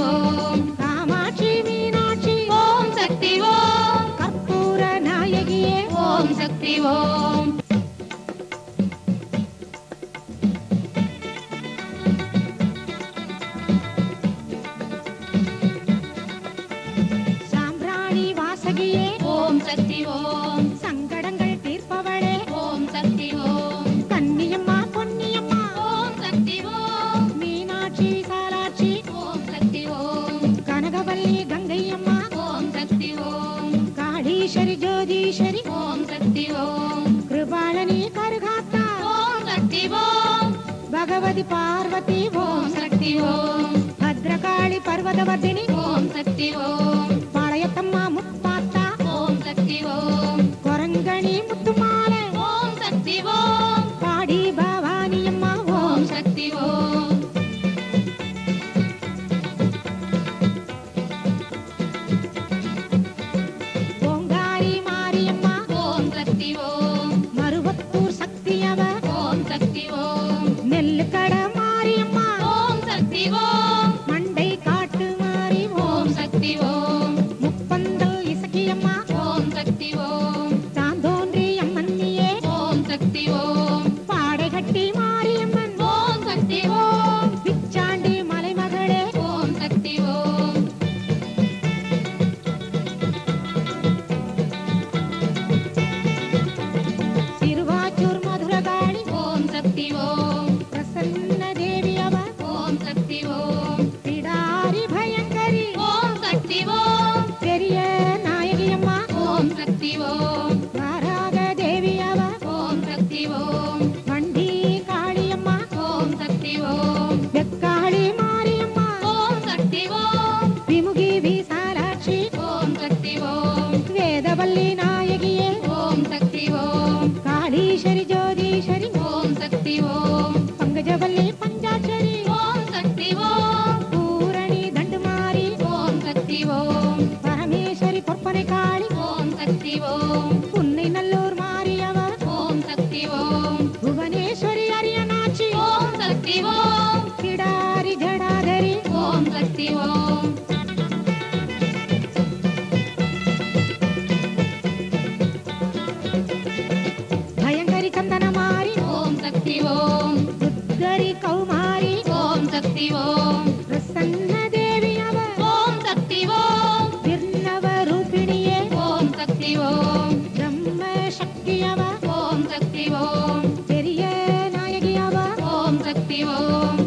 ஓம் காமாட்சி மீனாட்சி ஓம் சக்தி ஓம் கற்பூர நாயகியே ஓம் சக்தி ஓம் சாம்பிராணி வாசகியே ஓம் சக்தி ஓம் சங்கடங்கள் தீர்ப்பவளே ஓம் சக்தி ஓம் கன்னியம்மா பொன்னியம்மா ஓம் சக்தி ஓம் மீனாட்சி விசாலாட்சி ஓம் சக்தி ஓம் கனகவல்லி கங்கையம்மா ஓம் சக்தி ஓம் காளீஸ்வரி ஜோதீஸ்வரி ஓம் சக்தி ஓம் கிருபாலனி கருகாத்தா ஓம் சக்தி ஓம் பகவதி பார்வதி ஓம் சக்தி ஓம் பத்ரகாளி பர்வதவர்தினி ஓம் சக்தி ஓம் பாளையத்தம்மா முப்பாத்தா ஓம் சக்தி ஓம் கொரங்கணி முத்துமாலை ஓம் சக்தி ஓம் பாடி பவானி அம்மா ஓம் சக்தி ஓம் ஓங்காரி மாரியம்மா ஓம் சக்தி ஓம் மருவத்தூர் சக்தியவ ஓம் சக்தி ஓம் நெல்லுக்கட மாரியம்மா ஓம் சக்தி ஓம் மண்டை காட்டு மாறி ஓம் சக்தி ஓம் முப்பந்தல் இசக்கியம்மா ஓம் சக்தி ஓம் சாந்தோன்றி அம்மன்னியே ஓம் சக்தி ஓம் பாடைகட்டி மாரியம்மன் ஓம் சக்தி ஓம் பிச்சாண்டி மலைமகளே ஓம் சக்தி ஓம் சிறுவாச்சூர் மதுரகாளி ஓம் சக்தி ஓம் பிரசன்ன தேவி அவ ஓம் சக்தி ஓம் பிடாரி பயங்கரி ஓம் சக்தி ஓம் பெரிய நாயகியம்மா ஓம் சக்தி ஓம் வாராக தேவி அவ ஓம் சக்தி ஓம் வண்டி காளியம்மா ஓம் சக்தி ஓம் வெக்காளி மாரியம்மா ஓம் சக்தி ஓம் விமுகி விசாலாட்சி ஓம் சக்தி ஓம் வேதவல்லி நாயகியே ஓம் சக்தி ஓம் காளீஸ்வரி ஜோதீஸ்வரி ஓம் சக்தி ஓம் பங்கஜவல்லி பஞ்சாட்சரி ஓம் சக்தி ஓம் பூரணி தண்டுமாரி ஓம் சக்தி ஓம் பரமேஸ்வரி பொற்பனை காளி ஓம் சக்தி ஓம் புன்னை நல்லூர் மாரியவர் ஓம் சக்தி ஓம் புவனேஸ்வரி அரியநாச்சி ஓம் சக்தி ஓம் கிடாரி ஜடாதரி ஓம் சக்தி ஓம் பயங்கரி சந்தனமாரி ஓம் சக்தி ஓம் துர்கரி கௌமாரி ஓம் சக்தி ஓம் பிரசன்ன தேவி அவ ஓம் சக்தி ஓம் விர்ணவ ரூபிணியே ஓம் சக்தி ஓம் பிரம்ம சக்தி அவ ஓம் சக்தி ஓம் பெரிய நாயகி அவ ஓம் சக்தி ஓம்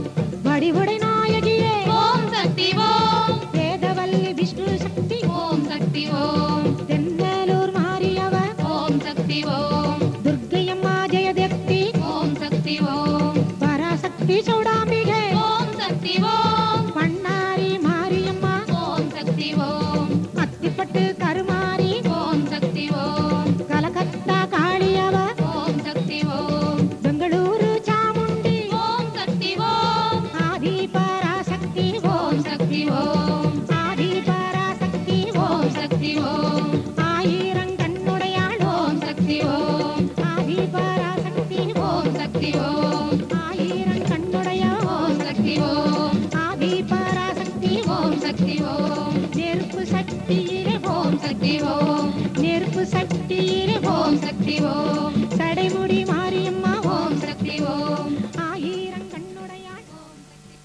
வடிவுடை நாயகியே ஓம் சக்தி ஓம் வேதவல்லி விஷ்ணு சக்தி ஓம் சக்தி ஓம் தென்னலூர் மாரியவ ஓம் சக்தி ஓம் துர்க்கையம்மா ஜெயதேவி ஓம் சக்தி ஓம் பராசக்தி சௌடாம்பிகை ஓம் சக்தி ஓம் பண்ணாரி மாரியம்மா ஓம் சக்தி ஓம் அத்திப்பட்டு கருமாரி ஓம் சக்தி ஓம் கலகத்தா காளியவ ஓம் சக்தி ஓம் பெங்களூரு சாமுண்டி ஓம் சக்தி ஓம் ஆதி பராசக்தி ஓம் சக்தி ஓம் ஆதி பராசக்தி ஓம் சக்தி ஓம் ஆயிரம் கண்ணுடையாள் ஓம் சக்தி ஓம் ஆதி பராசக்தி ஓம் சக்தி ஓம் ஆயிரம் கண்ணுடைய ஓம் சக்தி ஓம் ஆதி பராசக்தி ஓம் சக்தி ஓம் நெருப்பு சக்தியிலே ஓம் சக்தி ஓம் நெருப்பு சக்தியிலே ஓம் சக்தி ஓம் சடைமுடி மாரியம்மா ஓம் சக்தி ஓம் ஆயிரம் கண்ணுடையாள் ஓம் சக்தி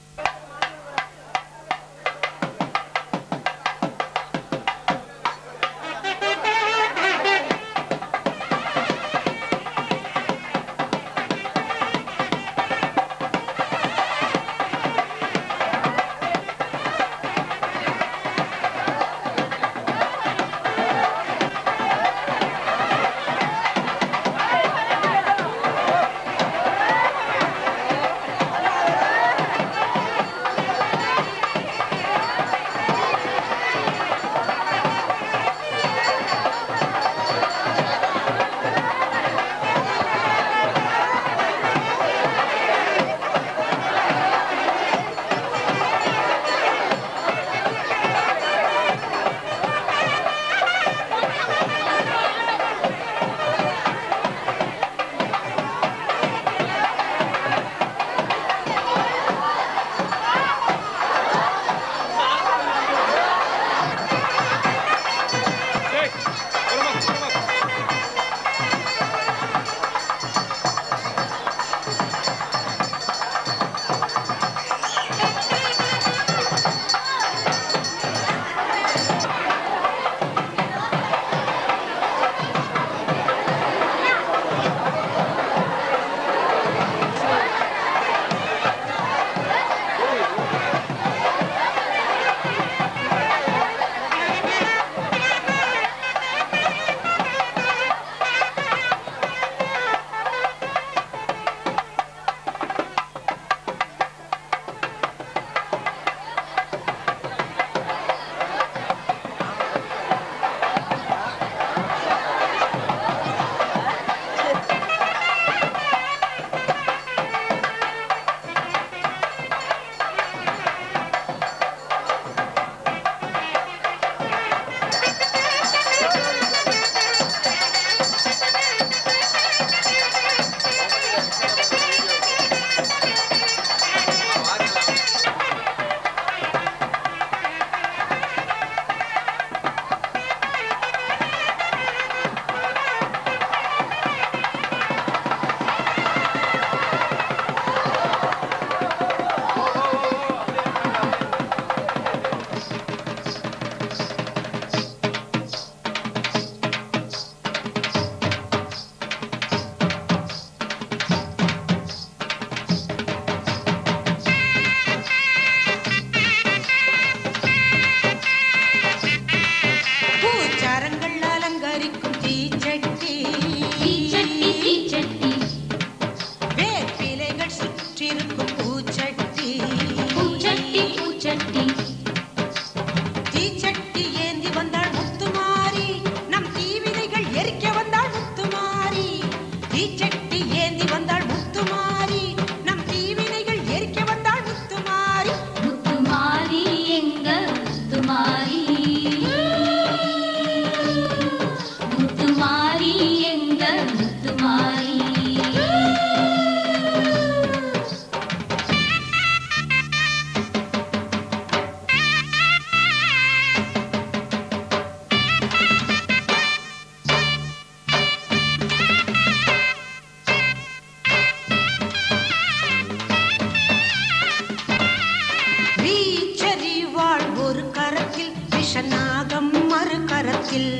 தங்கம் மறு கரத்தில்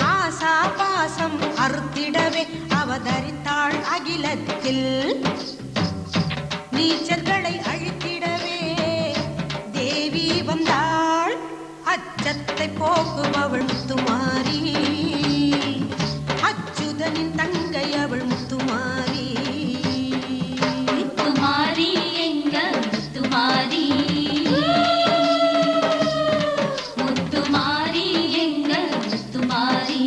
ஆசா பாசம் அறுத்திடவே அவதரித்தாள் அகிலத்தில். நீச்சல்களை அழித்திடவே தேவி வந்தாள். அச்சத்தை போக்குபவள் முத்துமாரி, அச்சுதனின் தங்கை அவள் முத்துமாரி. முத்துமாரி எங்க முத்துமாரி, முத்துமாரி எங்க முத்துமாரி.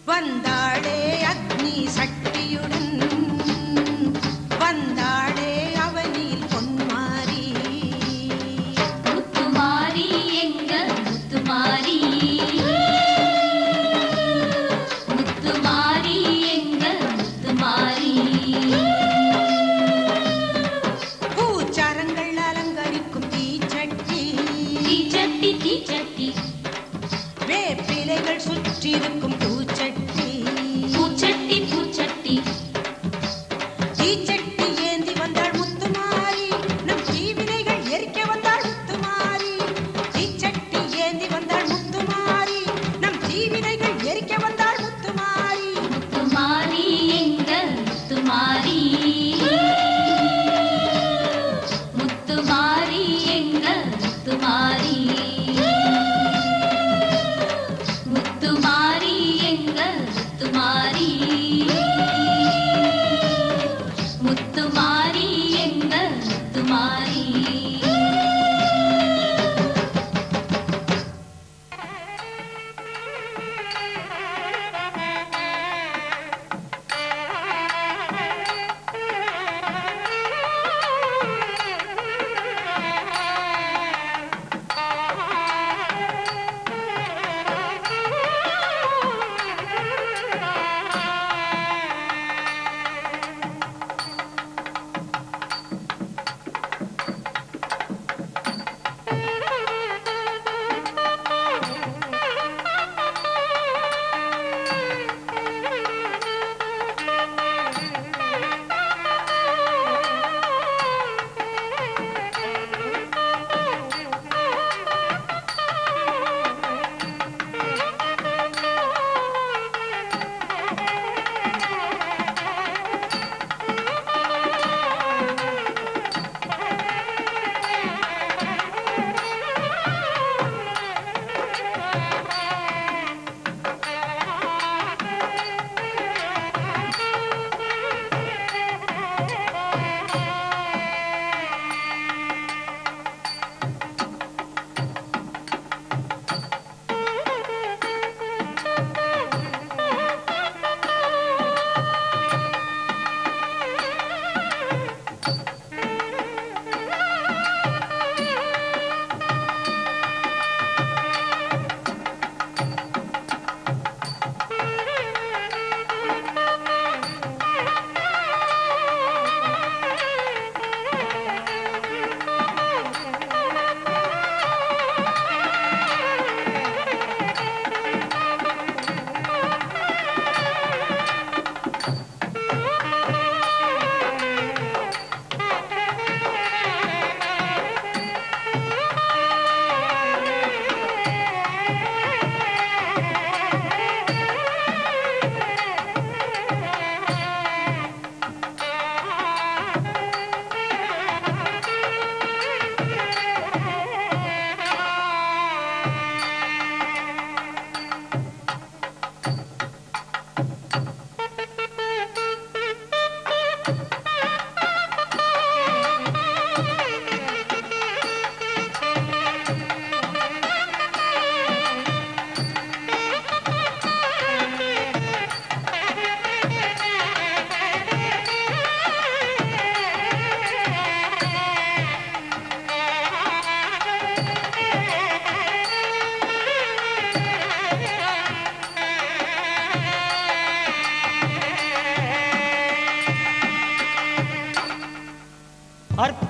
வந்தாளே அக்னி சக்தியுடன், வந்தாளே அவனில் பொன்மாரி. முத்துமாரி எங்க முத்துமாரி, முத்துமாரி எங்க முத்துமாரி. பூச்சாரங்கள் அலங்கரிக்கும் தீச்சட்டி, தீச்சட்டி தீச்சட்டி, வேப்பிலைகள் சுற்றிருக்கும் பூச்சட்டி. பூச்சட்டி பூச்சட்டி, தீச்சட்டி ஏந்தி வந்தாள் முத்துமாரி, நம் தீவினைகள் எரிக்க வந்தாள் முத்துமாரி. தீச்சட்டி ஏந்தி வந்தாள் முத்துமாரி, நம் தீவினைகள் எரிக்க வந்தாள் முத்துமாரி. முத்துமாரி எங்க முத்துமாரி, முத்துமாரி எங்க முத்துமாரி. முத்துமாரி எங்க முத்துமாரி, முத்துமாரி எங்க முத்துமாரி.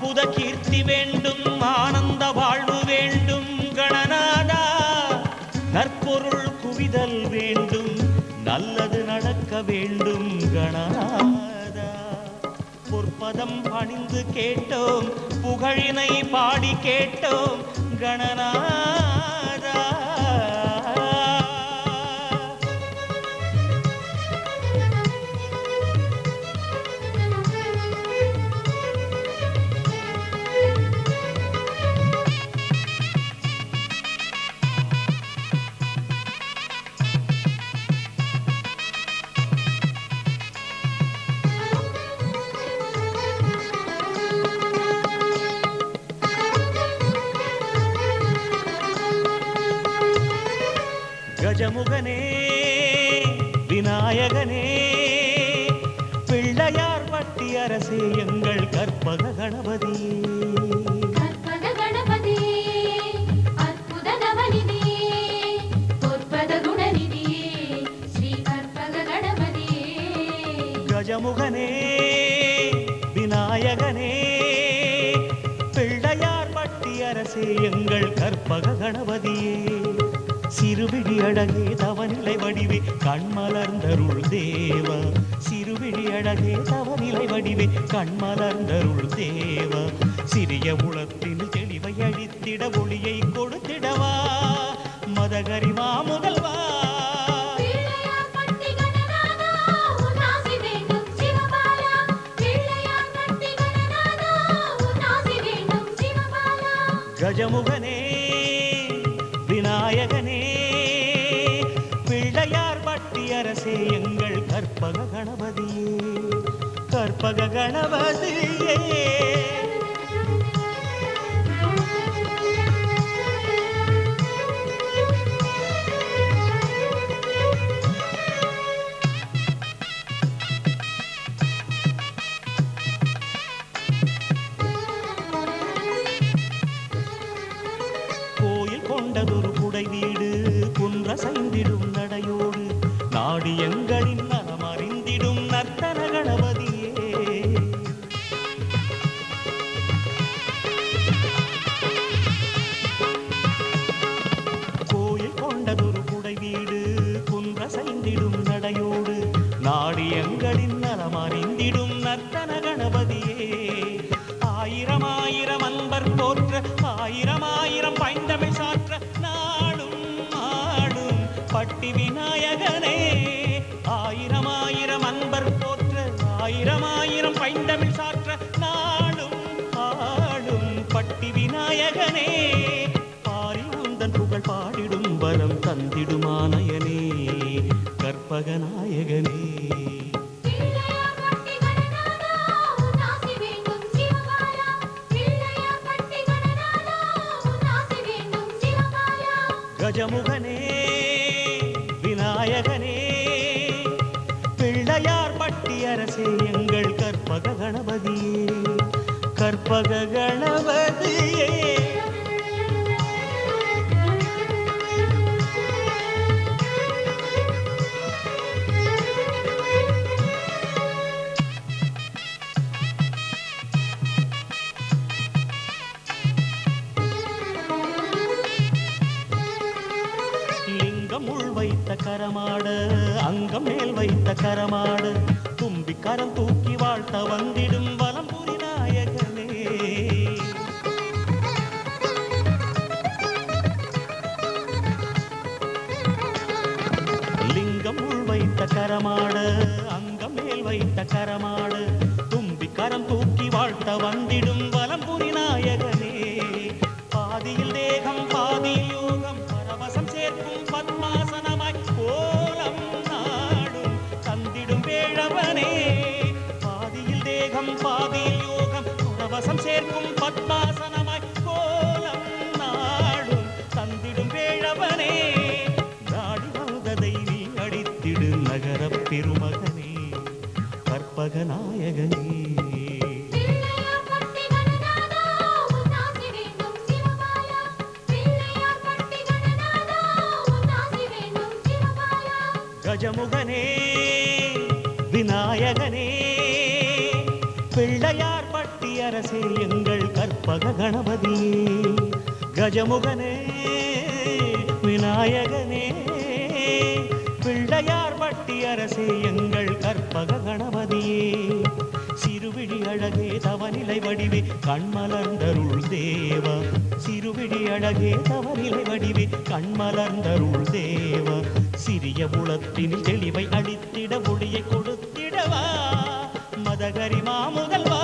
அற்புத கீர்த்தி வேண்டும், ஆனந்த வாழ்வு வேண்டும் கணநாதா. நற்பொருள் குவிதல் வேண்டும், நல்லது நடக்க வேண்டும் கணநாதா. பொற்பதம் பணிந்து கேட்டோம், புகழினை பாடி கேட்டோம் கணநாதா. கஜமுகனே விநாயகனே பிள்ளையார் பட்டி அரசே எங்கள் கற்பக கணபதியே. கற்பக கணபதியே அற்புத நவநிதியே பொற்பத குணநிதியே ஸ்ரீ கற்பக கணபதியே. கஜமுகனே விநாயகனே பிள்ளையார் பட்டி அரசே எங்கள் கற்பக கணபதியே. சிறுவிழி அழகே தவநிலை வடிவே கண்மலர்ந்தருள் தேவா. சிறுவிழி அழகே தவநிலை வடிவே கண்மலர்ந்தருள் தேவா. சிறிய உளத்தின் தெளிவை அழித்திட ஒளியை கொடுத்திடவா மதகரிமா முதல்வா. கஜமுகனே விநாயகனே பிள்ளையார் பட்டி அரசே எங்கள் கற்பக கணபதியே. கற்பக கணபதியே. கொண்டதொரு குடை வீடு குன்றசைந்திடும் நடையோடு நாடி எங்களின் நலமறிந்திடும் நர்த்தன கணபதியே. கோயில் கொண்டதொரு குடை வீடு குன்றசைந்திடும் நடையோடு நாடி எங்களின் நலமறிந்திடும் நர்த்தன கணபதியே. ஆயிரம் ஆயிரம் அன்பர் போற்ற ஆயிரம் ஆயிரம் பைந்தமிழ் சாற்ற நாடும் ஆடும் பட்டி விநாயகனே. ஆயிரம் ஆயிரம் அன்பர் போற்ற ஆயிரம் ஆயிரம் பைந்தமிழ் சாற்ற நாடும் ஆடும் பட்டி விநாயகனே. பாரி உந்தன் புகழ் பாடிடும் வரம் தந்திடுமானயனே கற்பக நாயகனே. கஜமுகனே விநாயகனே பிள்ளையார் பட்டி அரசே எங்கள் கற்பக கணபதியே. கற்பக கணபதியே. வைத்த கரமாட அங்கம் மேல் வைத்த கரமாட தும்பி கரம் தூக்கி வாழ்த்த வந்திடும் வலம்புரி நாயகனே. லிங்கம் உள் வைத்த கரமாட அங்கம் மேல் வைத்த கரமாட தும்பி கரம் தூக்கி வாழ்த்த வந்திடும் வலம்புரி நாயகனே. பாதியில் தேகம் பாதியில் யோகம் பரவசம் சேர்க்கும் பத்மாசனமாய் கோலம் நாடும் தந்திடும் வேழவனே. பாதியில் தேகம் பாதியில் யோகம் பரவசம் சேர்க்கும் பத்மாசனமாய் கோலம் நாடும் தந்திடும் வேழவனே. நாடி வந்ததை நீ அடித்திடு நகர பெருமகனே கற்பக நாயகனே. கஜமுகனே விநாயகனே பிள்ளையார் பட்டி அரசே எங்கள் கற்பக கணபதியே கஜமுகனே விநாயகனே பிள்ளையார் பட்டி அரசே எங்கள் கற்பக கணபதியே சிறுவிழி அழகே தவநிலை வடிவே கண்மலர்ந்தருள் தேவா சிறுவிழி அழகே தவநிலை வடிவே கண்மலர்ந்தருள் தேவா சிறிய உளத்தினில் தெளிவை அளித்திட ஒளியை கொடுத்திடவா மதகரி மாமுதல்வா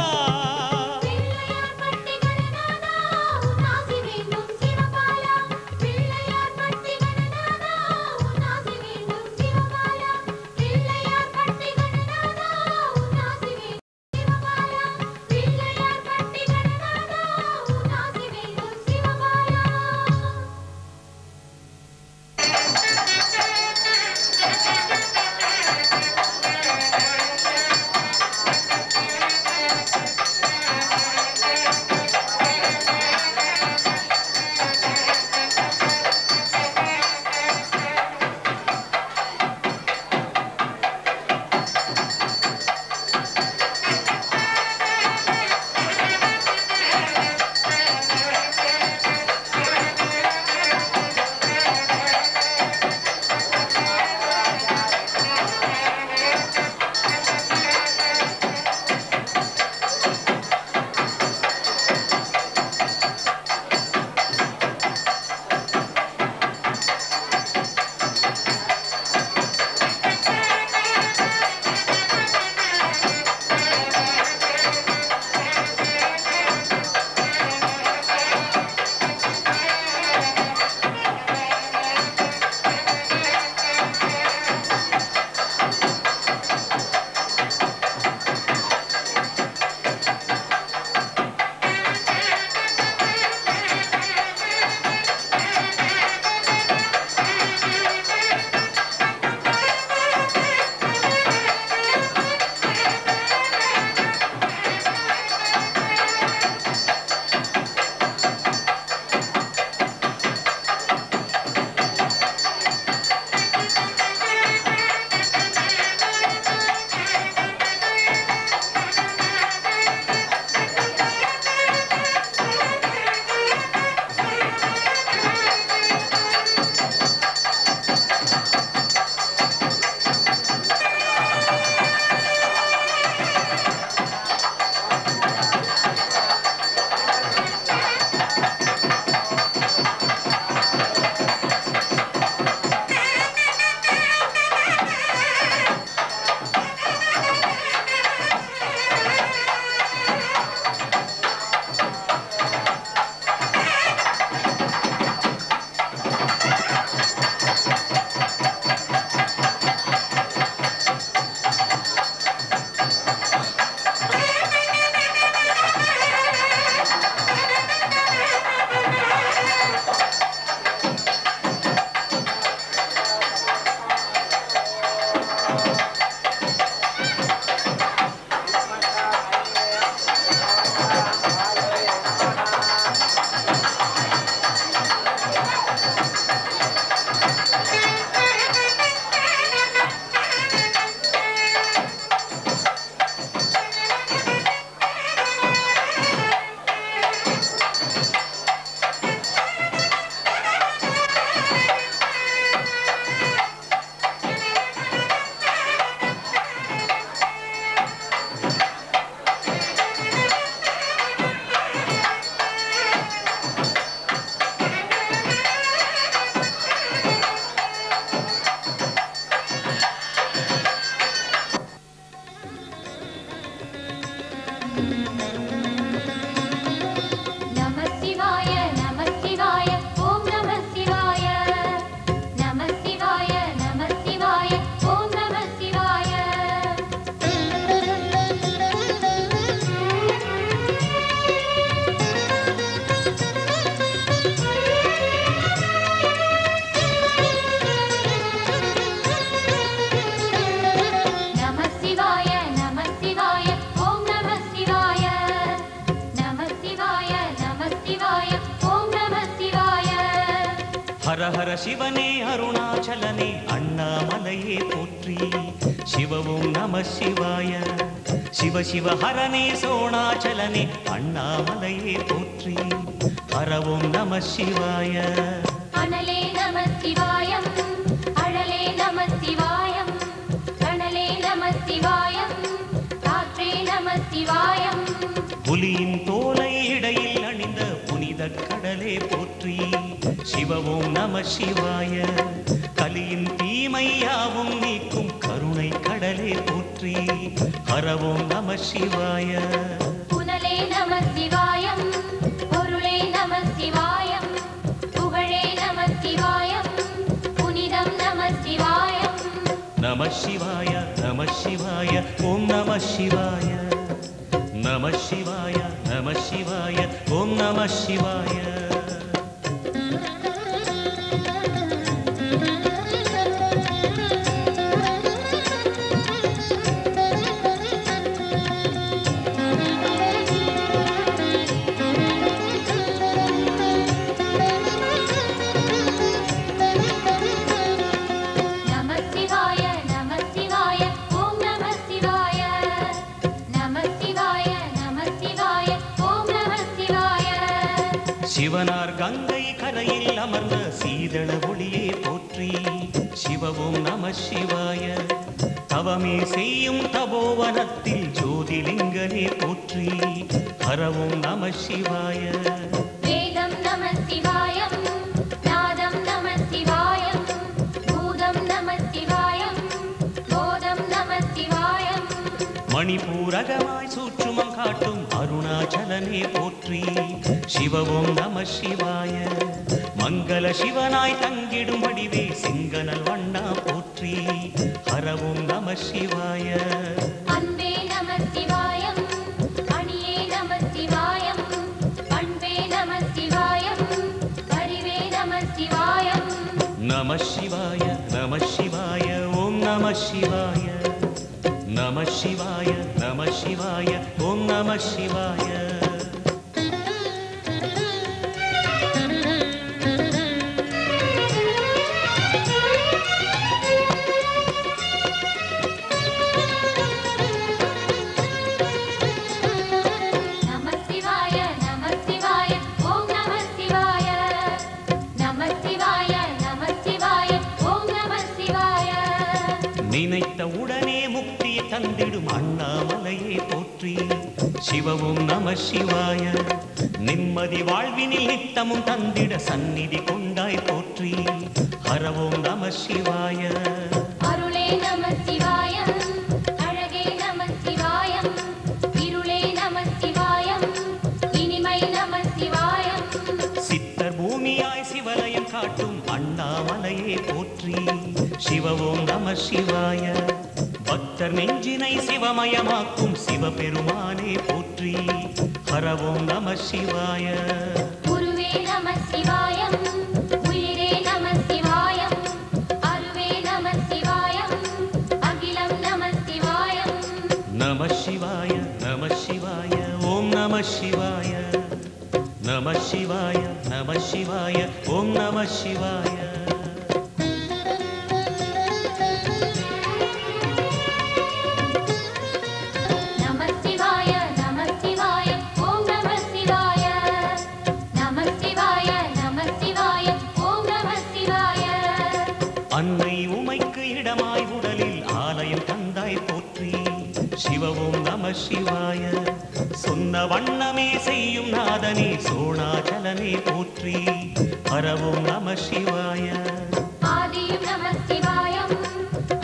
हर हर शिवने अरुणाचलने अण्णामलये पोट्री शिव ओं नमः शिवाय சிவ சிவ ஹரனே சோணாச்சலனே அண்ணாமலையே போற்றி ஹரவோம் நம சிவாய அனலே நம சிவாயம் அழலே நம சிவாயம் கணலே நம சிவாயம் காற்றே நம சிவாயம் புலியின் தோலை இடையில் அணிந்த புனித கடலே போற்றி சிவவோம் நம சிவாய கலியின் தீமையாவும் நீக்கும் கருணை கடலே போற்றி ஹரவோம் நம சிவாய புனலே நம சிவாயம் பொருளே நம சிவாயம் புகழே நம சிவாயம் புனிதம் நம சிவாயம் நம சிவாய நம சிவாய ஓம் நம சிவாய நம சிவாய நம சிவாய ஓம் நம சிவாய சிவனார் கங்கை கரையில் அமர்ந்த சீதள ஒளியே போற்றி சிவவோம் நம சிவாய தவமே செய்யும் தபோவனத்தில் ஜோதிலிங்கனே போற்றி ஹரவோம் நம சிவாய வேதம் நம சிவாயம் நாதம் நம சிவாயம் பூதம் நம சிவாயம் போதம் நம சிவாயம் மணிபூரகமாய் சூற்றுமம் காட்டும் அருணாச்சலனே போற்றி சிவவோம் நம சிவாய மங்கள சிவனாய் தங்கிடும் வடிவே செங்கனல் வண்ணா போற்றி ஹரவோம் நம சிவாய அன்பே நம சிவாயம் அணியே நம சிவாயம் பண்பே நம சிவாயம் அறிவே நம சிவாயம் நம சிவாய நம சிவாய ஓம் நம சிவாய நம சிவாய நம சிவாய ஓம் நம சிவாய நினைத்த உடனே முக்தியை தந்திடும் அண்ணாமலையே போற்றி சிவவும் நம சிவாய நிம்மதி வாழ்வினில் நித்தமும் தந்திட சந்நிதி கொண்டாய் போற்றி ஹரவோம் நம சிவாய அருளே நம சிவாயம் அழகே நம சிவாயம் இருளே நம சிவாயம் இனிமை நம சிவாயம் சித்தர் பூமியாய் சிவலயம் காட்டும் அண்ணாமலையே போற்றி சிவவோம் நம சிவாய பக்தர் நெஞ்சினை சிவமயமாக்கும் சிவபெருமானே போற்றி ஹரவோம் நம சிவாய குருவே நம சிவாயம் உயிரே நம சிவாயம் அருவே நம சிவாயம் அகிலம் நம சிவாயம் நம சிவாய நம சிவாய ஓம் நம சிவாய நம சிவாய நம சிவாய ஓம் நம சிவாய அன்னை உமைக்கு இடமாய் உடலில் ஆலயம் தந்தாய் போற்றி சிவவும் நம சிவாய சொன்ன வண்ணமே செய்யும் நாதனே சோணாச்சலனே போற்றி ஹரவும் நம சிவாய ஆதியும் நம சிவாயம்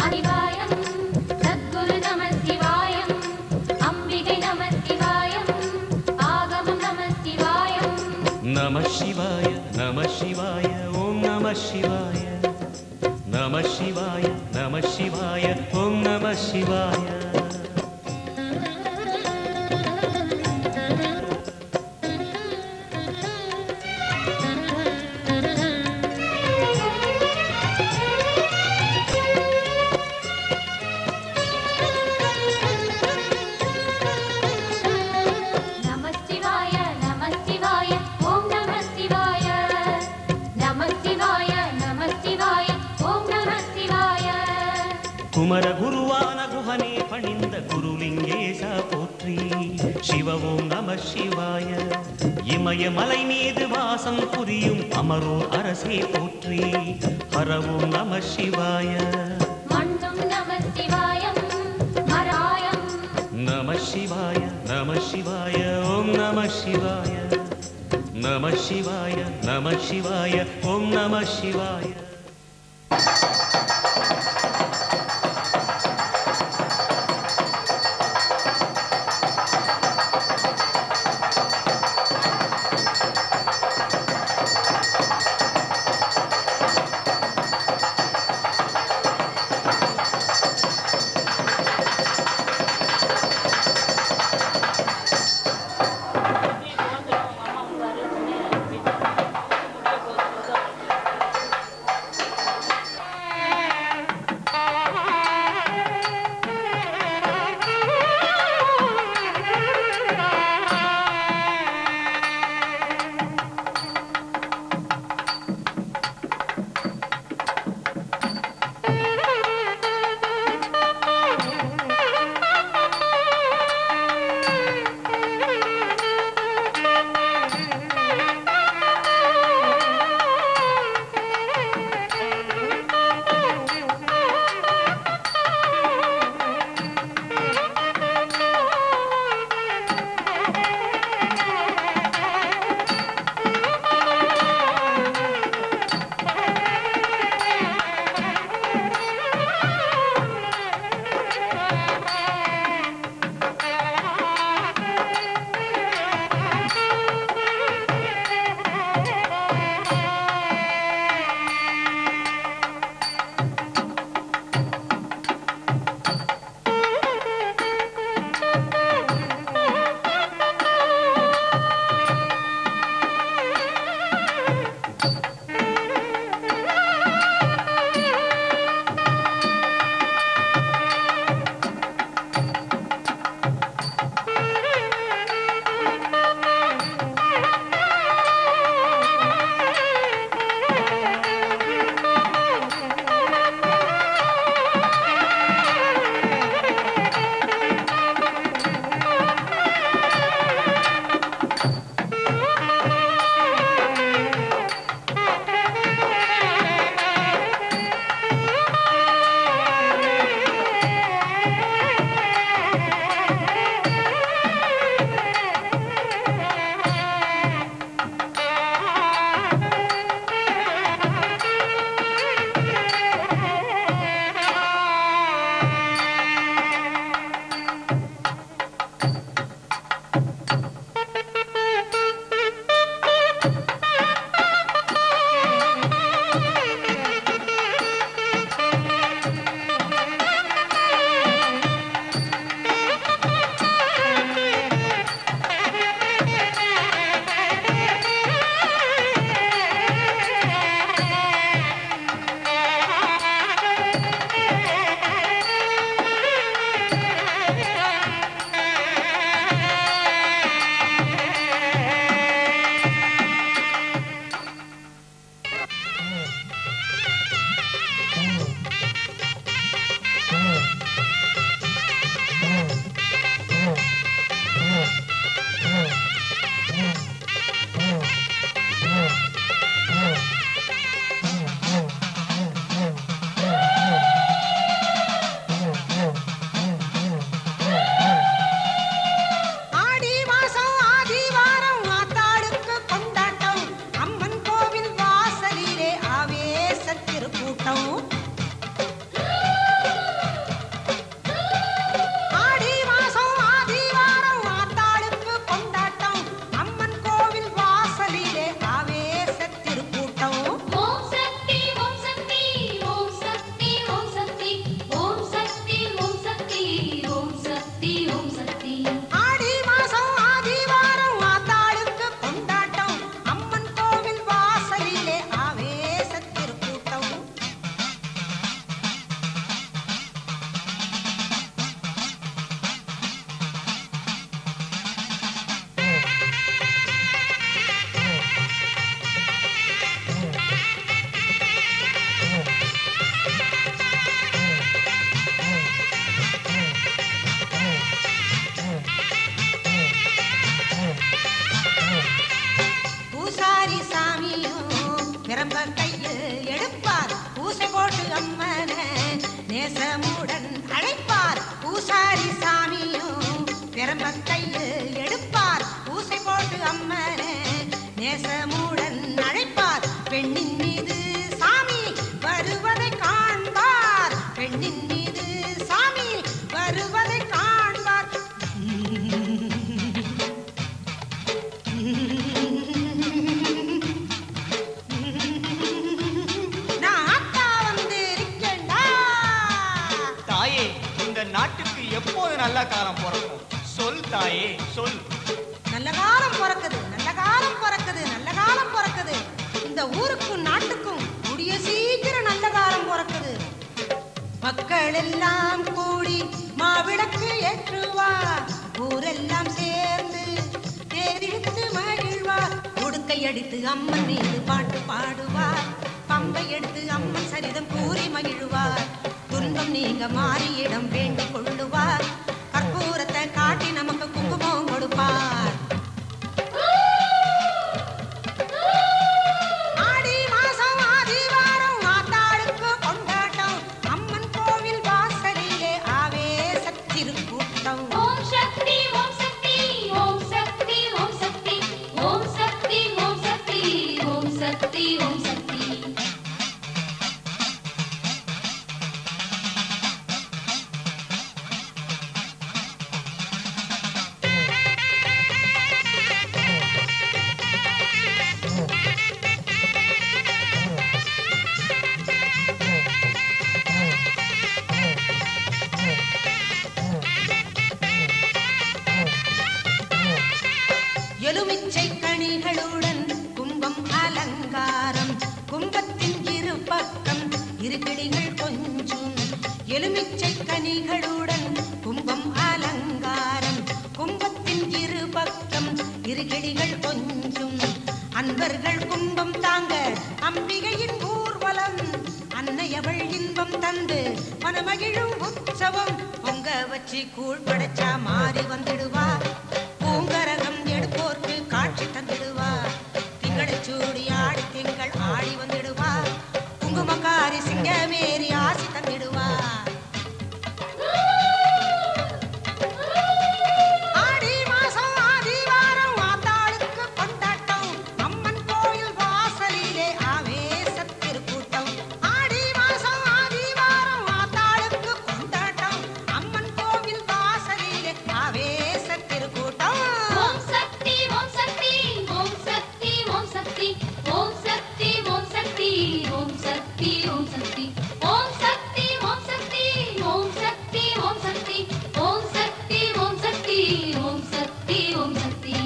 அதிவாயம் சத்குரு நம சிவாயம் அம்பிகை நம சிவாயம் ஆகமம் நம சிவாயம் நம சிவாய நம சிவாய ஓம் நம சிவாய நம சிவாய நம சிவாய ஓம் நம சிவாய குமர குருவான குஹனே பணிந்த குருலே லிங்கேசா போற்றி. சிவ ஓம் நம சிவாய. இமயமலை மீது வாசம் புரியும் அமரோர் அரசே போற்றி. ஹர ஓம் நம சிவாய. மண்ணும் நம சிவாயம் மராயம். நம சிவாய நம சிவாய ஓம் நம சிவாய. நம சிவாய நம சிவாய ஓம் நம சிவாய. பிரம்ப கையில் எடுப்பார் பூசை போட்டு அம்மன நேசமுடன் அழைப்பார் பூசாரி சாமியும் பிரம்ப கையில் எடுப்பார் பூசை போட்டு அம்மன நேசமுடன் அழைப்பார் பெண்ணின் மீது சாமி வருவதை காண்பார் பெண்ணின் மீது சாமி வருவதை காண்பார் தாயே இந்த நாட்டுக்கு எப்போது நல்ல காலம் பிறக்கும் சொல் தாயே சொல் நல்ல காலம் பிறக்குது நல்ல காலம் பிறக்குது நல்ல காலம் பிறக்குது இந்த ஊருக்கும் நாட்டுக்கும் கூடிய சீக்கிரம் நல்ல காலம் பிறக்குது மக்கள் எல்லாம் கூடி மாவிளக்கு ஏற்றுவார் ஊரெல்லாம் சேர்ந்து தேரிட்டு மகிழ்வார் உடுக்கை அடித்து அம்மன் மீது பாட்டு பாடுவார் பம்பை எடுத்து அம்மன் சரிதம் கூறி மகிழ்வார் துன்பம் நீங்க மாறியிடம் வேண்டிக் கொள்ளுவார் கற்பூரத்தை காட்டி நமக்கு குங்குமம் கொடுப்பார் ஆடி மாசம் ஆதிவாரம் ஆத்தாளுக்கு கொண்டாட்டம் அம்மன் கோவில் வாசலிலே ஆவேசத்திருக்கூட்டம் ஓம் சக்தி ஓம் சக்தி ஓம் சக்தி ஓம் சக்தி ஓம் சக்தி ஓம் சக்தி ஓம் சக்தி ஓம் சக்தி எலுமிச்சை கனிகளுடன் கும்பம் அலங்காரம் கும்பத்தின் இரு பக்கம் இரு கிளிகள் கொஞ்சும் எலுமிச்சை கனிகளுடன் கும்பம் அலங்காரம் கும்பத்தின் இரு பக்கம் இரு கிளிகள் கொஞ்சும் அன்பர்கள் கும்பம் தாங்க அம்பிகையின் ஊர்வலம் அன்னையவள் இன்பம் தந்து மனமகிழும் உற்சவம் பொங்க வச்சு கூழ் படைச்சா மாறி வந்துடுவார் பூங்கரகம் எடுப்போர்க்கு காட்சி தந்திடுவார் திங்களை சூடி ஆடி திங்கள் ஆடி வந்துடுவார் குங்குமக்காரி சிங்கமேறி ஆசி தந்திடுவார் ஆடி மாசம் ஆதிவாரம் ஆத்தாளுக்கு கொண்டாட்டம் அம்மன் கோயில் வாசலிலே ஆவேசத்திருக்கூட்டம் ஆடி மாசம் ஆதிவாரம் ஆத்தாளுக்கு கொண்டாட்டம் அம்மன் கோவில் வாசலிலே ஆவேசத்திருக்கூட்டம் ஓம் சக்தி ஓம் சக்தி ஓம் சக்தி ஓம் சக்தி ஓம் சக்தி ஓம் சக்தி ஓம் சக்தி ஓம் சக்தி ஓம் சக்தி ஓம் சக்தி ஓம் சக்தி ஓம் சக்தி ஓம் சக்தி ஓம் சக்தி ஓம் சக்தி ஓம் சக்தி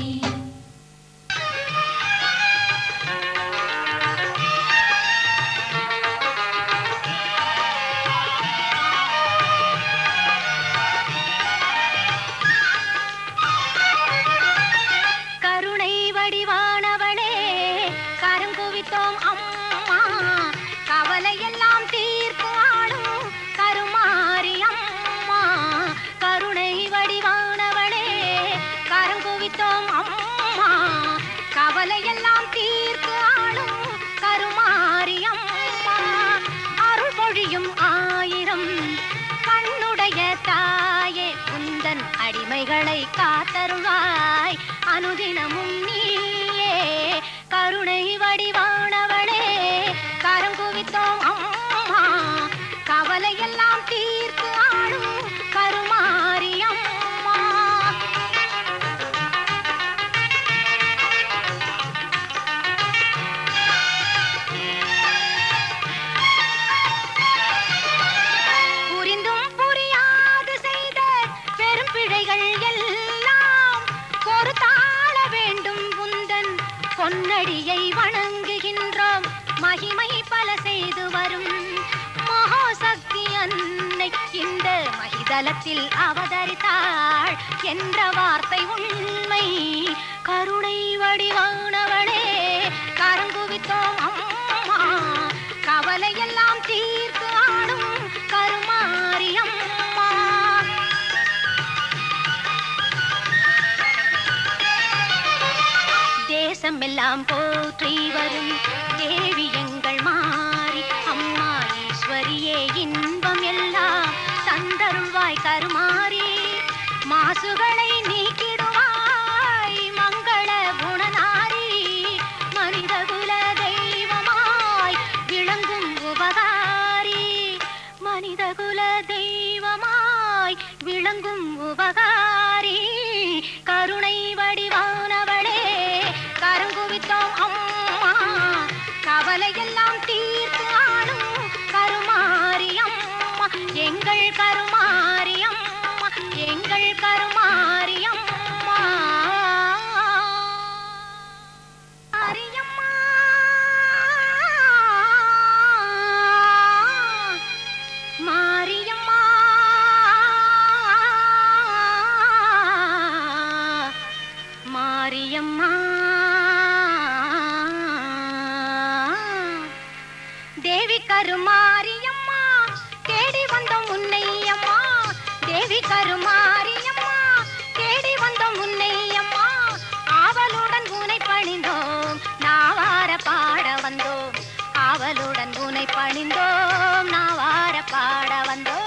கருணை வடிவானவளே கருங்குவித்தோம் அம்மா கவலையெல்லாம் தீர்ப்பு ஆளும் கருமாரி அம்மா கருணை வடிவானவளே கருங்குவித்தோம் அம்மா கவலையெல்லாம் தீர்ப்பு ஆளும் கருமாரி அம்மா அருள் பொழியும் ஆயிரம் கண்ணுடைய தாயே உந்தன் அடிமைகளை காத்தருள்வாய் அனுதினமும் நீயே கருணை வடிவானவளே கருங்குவித்தோம் அம்மா கவலையெல்லாம் தீர்த்து ஆளும் கருமாரி அம்மா புரிந்தும் புரியாது செய்த பெரும் பிழைகள் எல்லாம் பொறுத்தாள வேண்டும் உந்தன் பொன்னடியை வணங்குகின்றோம் மகிமை பல செய்து வரும் மகாசக்தி அன்னை இந்த மகிதலத்தில் அவதரித்தாள் என்ற வார்த்தை உண்மை கருணை வடிவானவளே கருங்குவித்தோம் அம்மா கவலையெல்லாம் தீர்த்து ஆடும் கருமாரி அம்மா தேசம் உலகமெல்லாம் போற்றி வரும் தேவி எங்கள் மாறி அம்மா ஈஸ்வரியே இன்பம் எல்லாம் தந்தருள்வாய் கருமாறி மாசுகளை நீக்கிடுவாய் மங்கள குணநாரி மனிதகுல தெய்வமாய் விளங்கும் உபகாரி மனிதகுல தெய்வமாய் விளங்கும் உபகாரி கருணை வடிவானவளே கரங்குவித்தோம் அம்மா கவலையெல்லாம் தீர்த்து ஆளும் கருமாரி அம்மா எங்கள் கருமாரி அம்மா எங்கள் கருமாரி அம்மா மாரியம்மா மாரியம்மா மாரியம்மா தேவி கருமாரியம்மா தேடி வந்தோம் உன்னை அம்மா தேவி கருமாரியம்மா தேடி வந்தோம் உன்னை அம்மா ஆவலுடன் உன்னை பணிந்தோம் நாவார பாட வந்தோம் ஆவலுடன் உன்னை பணிந்தோம் நாவார பாட வந்தோம்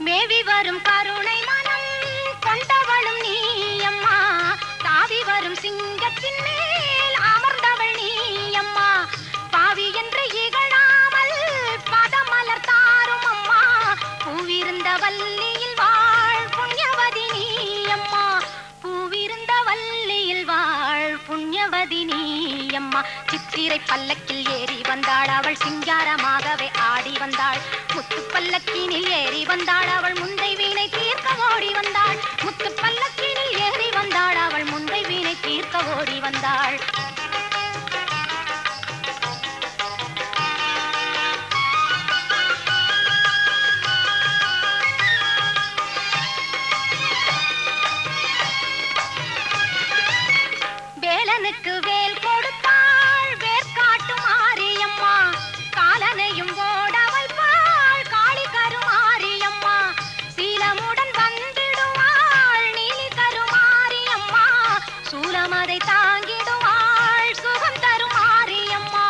மேவி வரும் கருணை மனம் கொண்டவளும் நீ அம்மா தாவி வரும் சிங்கத்தின் மேல் அமர்ந்தவள் நீ அம்மா பாவி என்று இகழாமல் பதமலர் தாரும் அம்மா பூவிருந்த வள்ளியில் வாழ் புண்ணியவதி நீ அம்மா பூவிருந்த வள்ளியில் வாழ் புண்ணியவதி நீ அம்மா சித்திரை பல்லக்கில் ஏறி வந்தாள் அவள் சிங்காரமாகவே ஆடி வந்தாள் முத்து பல்லக்கினில் ஏறி வந்தாள் அவள் முந்தை வீணை தீர்க்க ஓடி வந்தாள் முத்து பல்லக்கினில் ஏறி வந்தாள் அவள் முந்தை வீணை தீர்க்க ஓடி வந்தாள் வேலனுக்கு வேல் கொடுத்தாள் வேர்காட்டு மாரியம்மா காலனையும் ஓட வைப்பாள் காளி கருமாரியம்மா சீலமுடன் வந்திடுவாள் நீலி கருமாரியம்மா சூலமதை தாங்கிடுவாள் சுகம் தருமாரியம்மா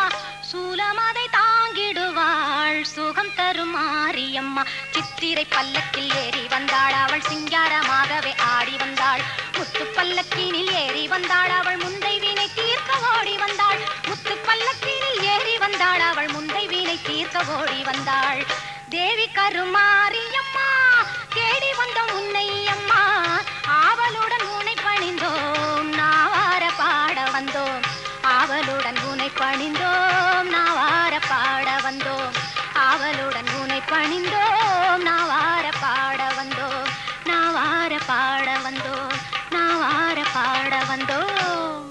சூலமதை தாங்கிடுவாள் சுகம் தருமாரியம்மா சித்திரை பல்லக்கில் ஏறி வந்தாள் அவள் சிங்காரமாகவே ஆடி வந்தாள் முத்து பல்லக்கினில் ஏறி வந்தாள் அவள் முந்தை வீணை தீர்க்க ஓடி வந்தாள் முத்து பல்லக்கினில் ஏறி வந்தாள் அவள் முந்தை வீணை தீர்க்க ஓடி வந்தாள் தேவி கருமாரியம்மா தேடி வந்தோம் உன்னை அம்மா ஆவலுடன் உன்னை பணிந்தோம் நாவார பாட வந்தோம் ஆவலுடன் உன்னை பணிந்தோம் நாவார பாட வந்தோம் ஆவலுடன் உன்னை பணிந்தோம் நாவார பாட வந்தோம் நாவார பாட வந்தோம் நாவார பாட வந்தோம்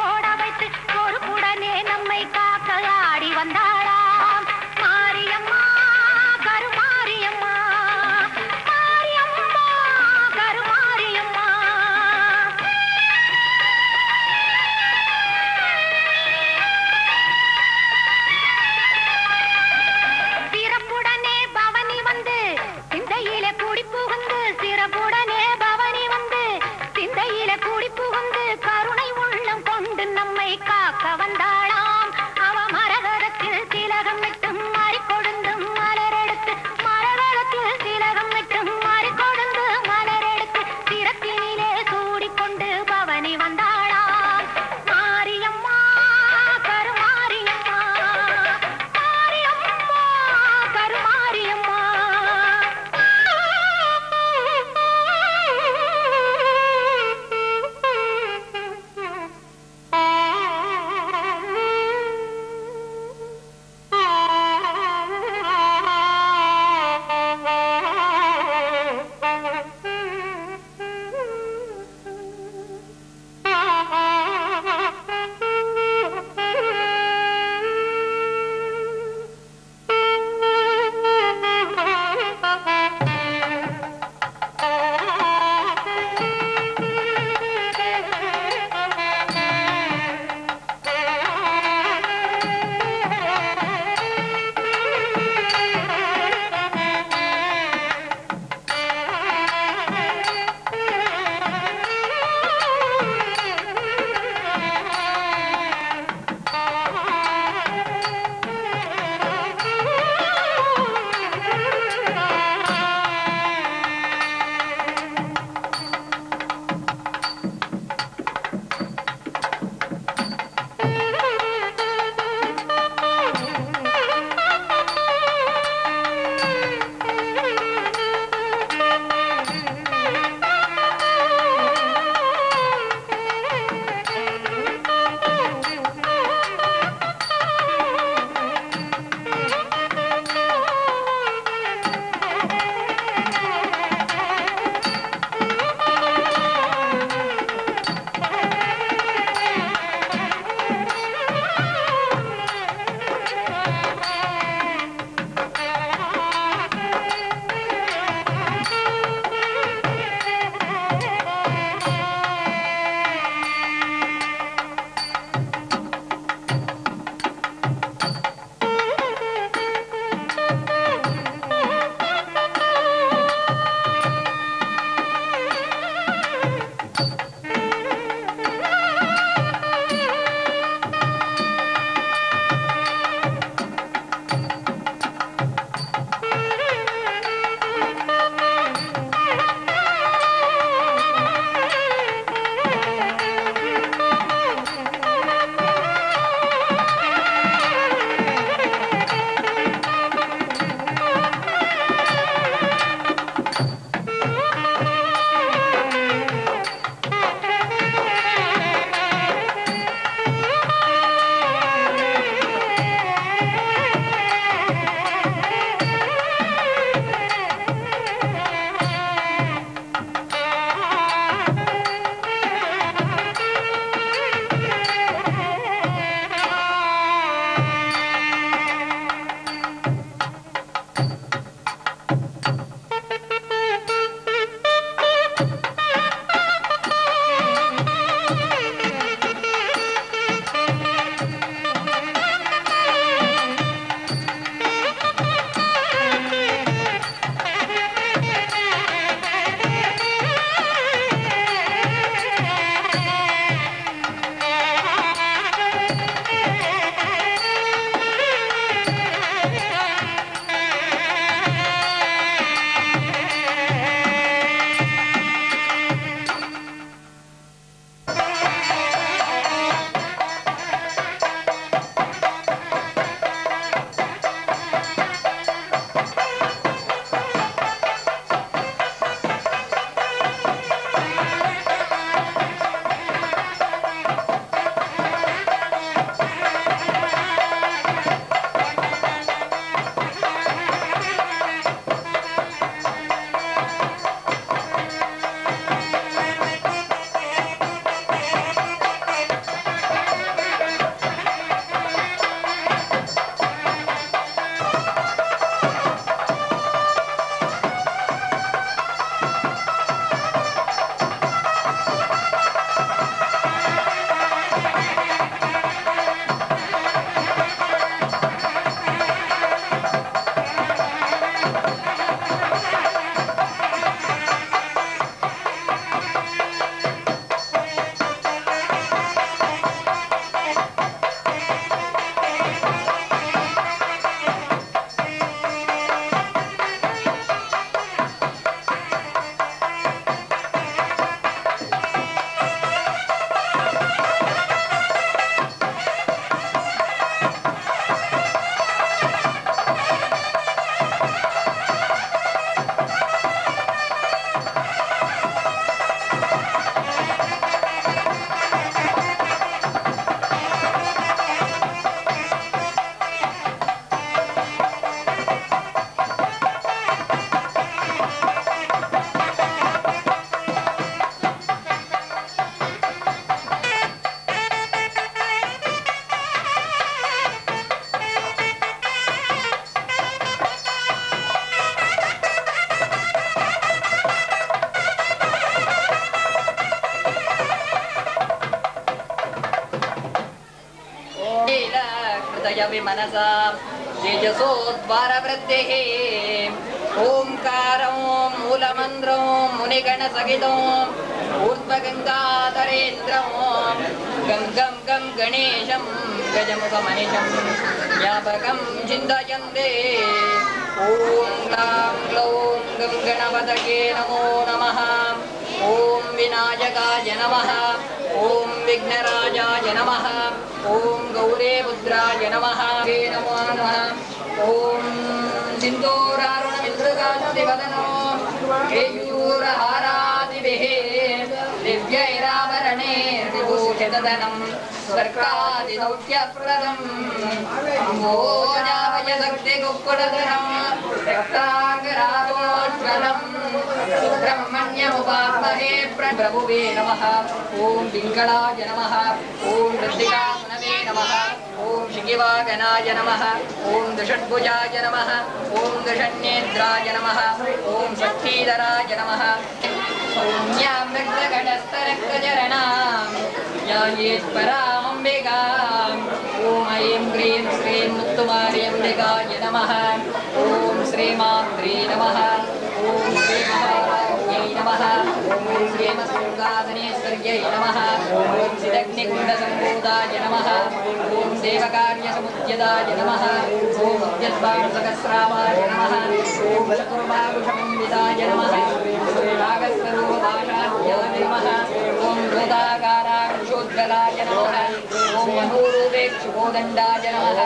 ஓட வைத்து பொறுப்புடனே நம்மை காக்க ஆடி வந்தாளாம் மாரியம்மா கருமாரியம்மா மாரியம்மா கருமாரியம்மா चिन्तयामि मनसा तेजसोद्वारवृद्धिः ओंकारं मूलमन्त्रं मुनिगणसहितं ऊर्ध्वगङ्गाधरेन्द्रं गं गं गं गणेशं गजमुखमनिशं ज्ञापकं चिन्तयन्ते ॐ ग्लां ग्लौं गं गणपतये नमो नमः ॐ विनायकाय नमः ॐ विघ्नराजाय नमः ॐ गौरीपुत्राय नमः नमो नमः ॐ सिन्दूरारुणमिन्द्रकान्तिवदनो केयूरहारादिभिः दिव्यैराभरणैर्विभूषितधनं स्वर्गादिसौख्यप्रदम् अम्भोजावयशक्तिकुक्कुटधरं रक्ताङ्गरागोज्ज्वलम् सुब्रह्मण्यमुपात्महे प्रभुवे नमः ॐ पिङ्गळाय नमः ॐ वृद्धिकामुनवे नमः ॐ शिखिवागनाय नमः ॐ दुषड्भुजाय नमः ॐ दुषण्येन्द्राय नमः ॐ शक्तिधराय नमः सौम्यां रक्तगणस्तरक्तचरणां ध्यायेत्परामम्बिकाम् ॐ ऐं क्रीं श्रीं मुत्तुमार्यम्बिकाय नमः ॐ श्रीमात्रे नमः ॐ श्रीमहाराज्ञै नमः ॐ श्रीमत्सुगासनेश्वर्यै नमः ॐ सिदग्निकुण्डसम्भूताय नमः ॐ देवकार्यसमुद्यताय नमः ॐ उद्यद्बाणसहस्रावाय नमः ॐ चतुर्बाहुषमण्डिताय नमः रागस्वरूपभाषाढ्याय नमः ॐ रोदाकाराक्षोज्ज्वलाय नमः ॐ मनोरूपेक्षुकोदण्डाय नमः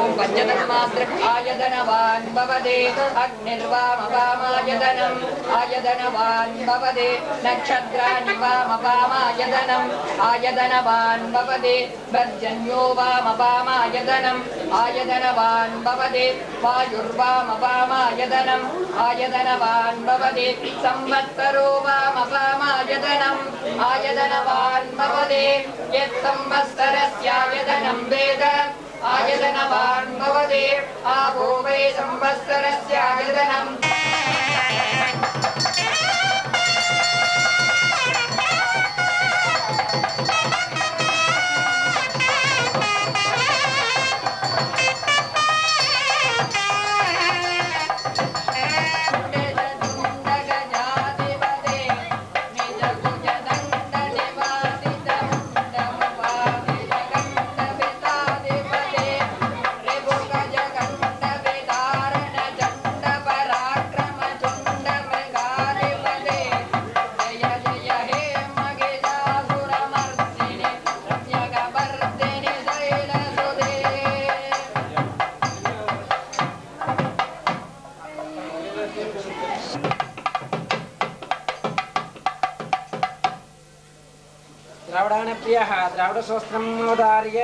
ॐ पञ्चतन्मात्रआयतनवान् भवते अग्निर्वामपामायतनम् आयतनवान् भवते नक्षत्राणि वामपामायतनम् आयतनवान् भवते पर्जन्यो वामपामायतनम् आयतनवान् भवते वायुर्वामपामायतनम् आयतनवान् भवते संवत्सरो वामपामायतनम् आयतनवान् भवते यत्संवत्सरस्यायतनं वेद आयतनवान् भवते आपो वै संवत्सरस्यायतनम् द्राविडानप्रियः द्राविडशोस्त्रम् अवतार्य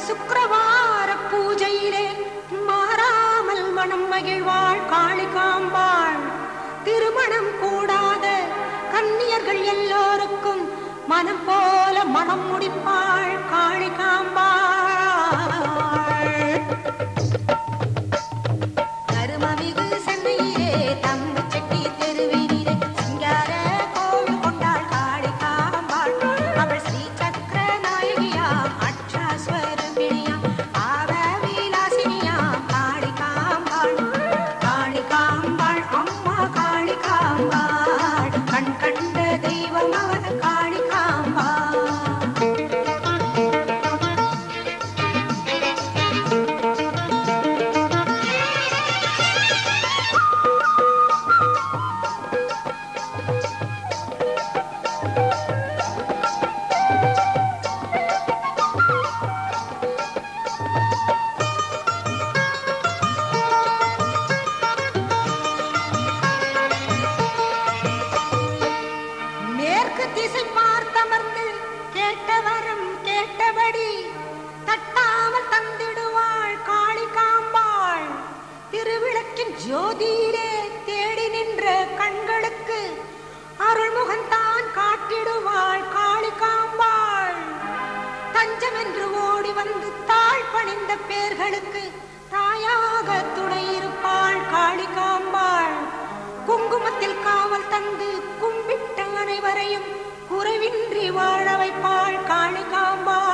சுக்கிரவார பூஜையிலே மாறாமல் மனம் மகிழ்வாள் காளிகாம்பாள். திருமணம் கூடாத கன்னியர்கள் எல்லோருக்கும் மனம் போல மனம் முடிப்பாள் காளிகாம்பாள். கருமமிகு சென்னையிலே தம்பு செட்டி தெருவினிலே சிங்கார கோவில் கொண்டாள் காளிகாம்பாள். அவள் ஸ்ரீ சக்கர நாயகியாம் அட்சாஸ்வரமிணியாம் ஆவ விலாசினியாம் காளிகாம்பாள். காளிகாம்பாள் அம்மா காளிகாம்பாள். கண் கண்ட தெய்வம் அவள் காளிகாம்பாள். மேற்கு திசை பார்த்தமர்ந்து கேட்டவரம் கேட்டபடி தட்டாமல் தந்திடுவாள் காளிகாம்பாள். திருவிளக்கின் ஜோதியிலே தேடி நின்ற கண்களுக்கு அருள்முகந்தான் காட்டிடுவாள் காளிகாம்பாள். தஞ்சம் என்று ஓடி வந்து தாழ் பணிந்த பேர்களுக்கு தாயாக துணை இருப்பாள் காளிகாம்பாள். குங்குமத்தில் காவல் தந்து கும்பிட்ட அனைவரையும் குறைவின்றி வாழ வைப்பாள் காளிகாம்பாள்.